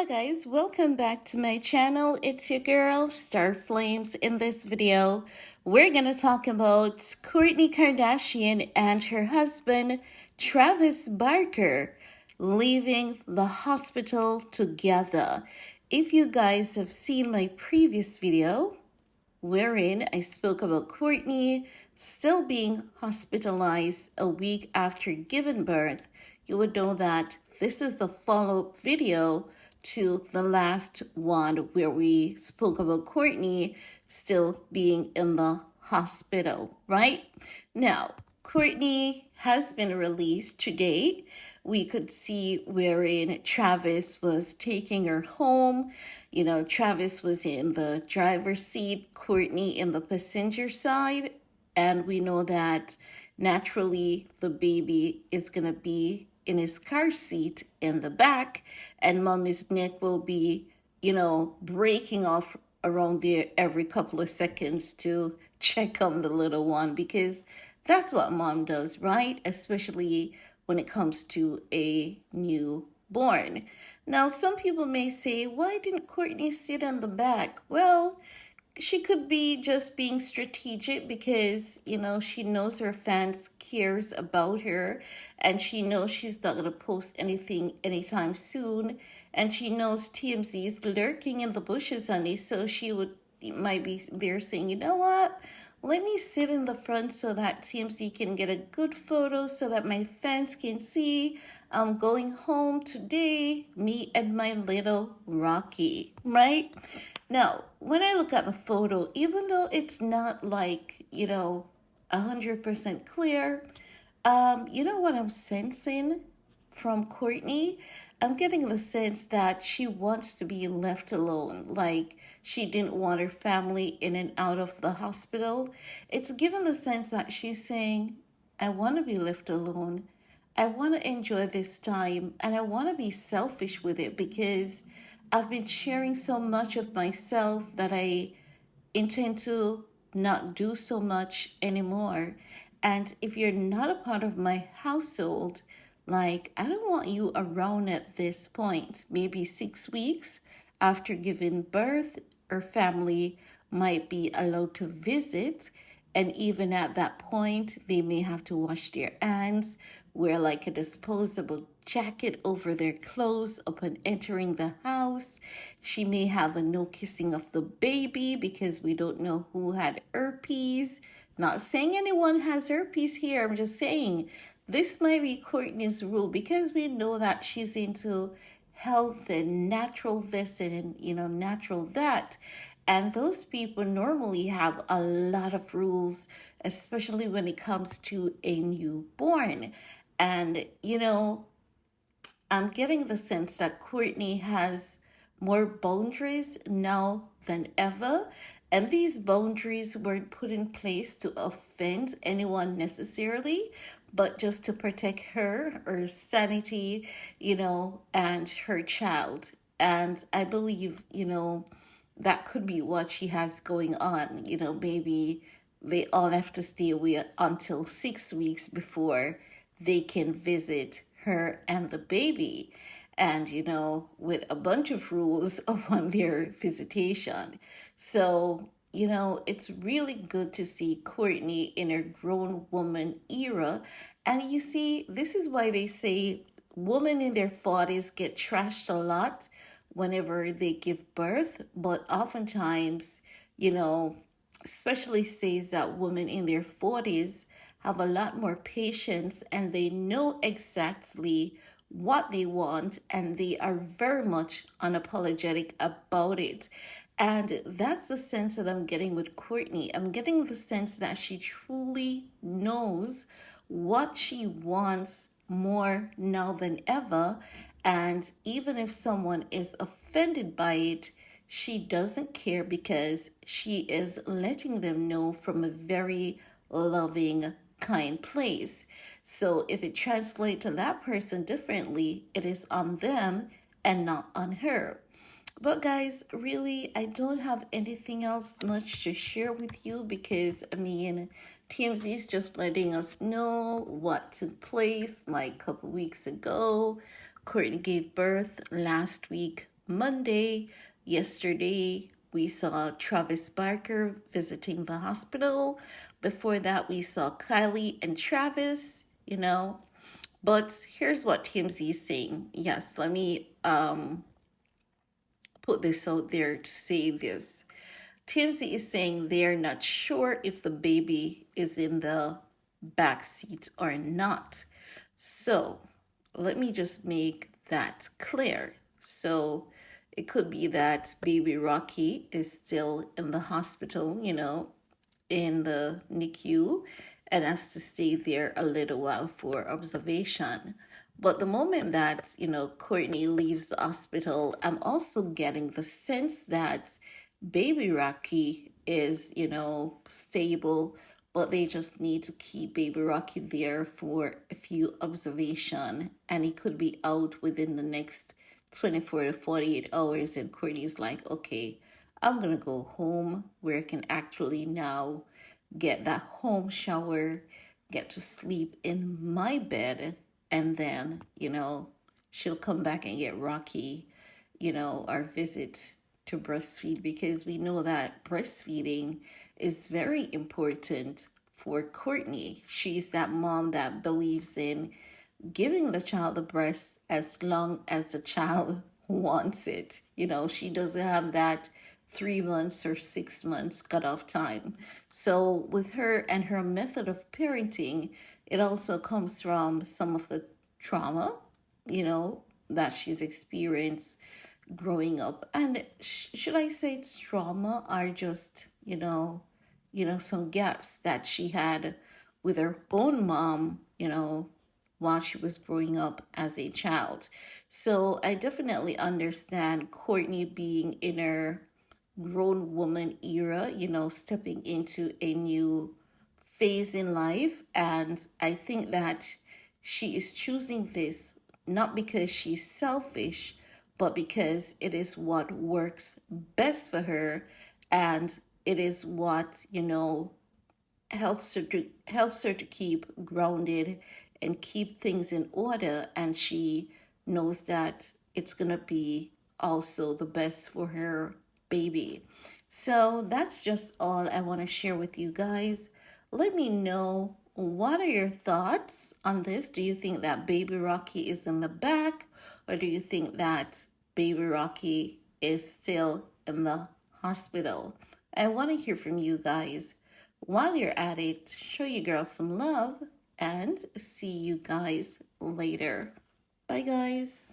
Hello guys, welcome back to my channel. It's your girl, Star Flames. In this video, we're going to talk about Kourtney Kardashian and her husband, Travis Barker, leaving the hospital together. If you guys have seen my previous video, wherein I spoke about Kourtney still being hospitalized a week after giving birth, you would know that this is the follow-up video to the last one where we spoke about Kourtney still being in the hospital, right? Now, Kourtney has been released today. We could see wherein Travis was taking her home. You know, Travis was in the driver's seat, Kourtney in the passenger side. And we know that naturally the baby is going to be in his car seat in the back, and mommy's neck will be, breaking off around there every couple of seconds to check on the little one, because that's what mom does, right? Especially when it comes to a newborn. Now, some people may say, why didn't Kourtney sit on the back? Well, she could be just being strategic because, she knows her fans cares about her, and she knows she's not going to post anything anytime soon, and she knows TMZ is lurking in the bushes, honey, so might be there saying, you know what? Let me sit in the front so that TMZ can get a good photo so that my fans can see I'm going home today, me and my little Rocky, right? Now, when I look at the photo, even though it's not like, 100% clear, you know what I'm sensing from Kourtney? I'm getting the sense that she wants to be left alone, like she didn't want her family in and out of the hospital. It's given the sense that she's saying, I want to be left alone. I want to enjoy this time, and I want to be selfish with it because I've been sharing so much of myself that I intend to not do so much anymore. And if you're not a part of my household, like, I don't want you around at this point. Maybe 6 weeks after giving birth, her family might be allowed to visit. And even at that point, they may have to wash their hands, wear like a disposable jacket over their clothes upon entering the house. She may have a no kissing of the baby because we don't know who had herpes. Not saying anyone has herpes here. I'm just saying this might be Kourtney's rule because we know that she's into health and natural this and, natural that. And those people normally have a lot of rules, especially when it comes to a newborn. And, I'm getting the sense that Kourtney has more boundaries now than ever. And these boundaries weren't put in place to offend anyone necessarily, but just to protect her sanity, and her child. And I believe, that could be what she has going on. Maybe they all have to stay away until 6 weeks before they can visit her and the baby. And, with a bunch of rules on their visitation. So, it's really good to see Kourtney in her grown woman era. And you see, this is why they say women in their 40s get trashed a lot whenever they give birth, but oftentimes, especially says that women in their 40s have a lot more patience and they know exactly what they want and they are very much unapologetic about it. And that's the sense that I'm getting with Kourtney. I'm getting the sense that she truly knows what she wants more now than ever. And even if someone is offended by it, she doesn't care because she is letting them know from a very loving, kind place. So if it translates to that person differently, it is on them and not on her. But guys, really, I don't have anything else much to share with you because, TMZ is just letting us know what took place like a couple weeks ago. Kourtney gave birth last week, Monday. Yesterday, we saw Travis Barker visiting the hospital. Before that, we saw Kylie and Travis, But here's what TMZ is saying. Yes, let me put this out there to say this. TMZ is saying they're not sure if the baby is in the back seat or not. So let me just make that clear. So it could be that baby Rocky is still in the hospital, in the NICU, and has to stay there a little while for observation. But the moment that, Courtney leaves the hospital, I'm also getting the sense that baby Rocky is, stable, but they just need to keep baby Rocky there for a few observation, and he could be out within the next 24 to 48 hours. And Courtney's like, okay, I'm gonna go home where I can actually now get that home shower, get to sleep in my bed, and then, she'll come back and get Rocky, our visit to breastfeed, because we know that breastfeeding is very important for Courtney. She's that mom that believes in giving the child the breast as long as the child wants it. She doesn't have that 3 months or 6 months cutoff time. So with her and her method of parenting, it also comes from some of the trauma, that she's experienced growing up. And should I say it's trauma, or just, some gaps that she had with her own mom, while she was growing up as a child. So I definitely understand Courtney being in her grown woman era, stepping into a new phase in life. And I think that she is choosing this not because she's selfish, but because it is what works best for her, and it is what, helps her to keep grounded and keep things in order. And she knows that it's gonna be also the best for her baby. So that's just all I want to share with you guys. Let me know, what are your thoughts on this? Do you think that baby Rocky is in the back, or do you think that baby Rocky is still in the hospital? I want to hear from you guys. While you're at it, show your girl some love, and see you guys later. Bye, guys.